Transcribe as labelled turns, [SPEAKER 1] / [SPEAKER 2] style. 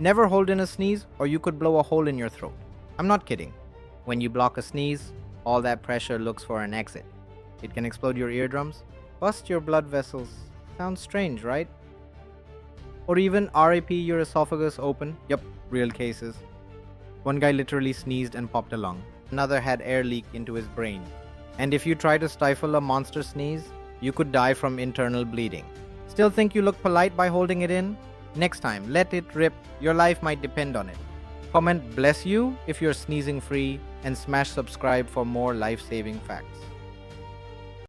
[SPEAKER 1] Never hold in a sneeze, or you could blow a hole in your throat. I'm not kidding. When you block a sneeze, all that pressure looks for an exit. It can explode your eardrums, bust your blood vessels. Sounds strange, right? Or even RIP your esophagus open. Yup, real cases. One guy literally sneezed and popped a lung. Another had air leak into his brain. And if you try to stifle a monster sneeze, you could die from internal bleeding. Still think you look polite by holding it in? Next time, let it rip. Your life might depend on it. Comment bless you if you're sneezing free and smash subscribe for more life-saving facts.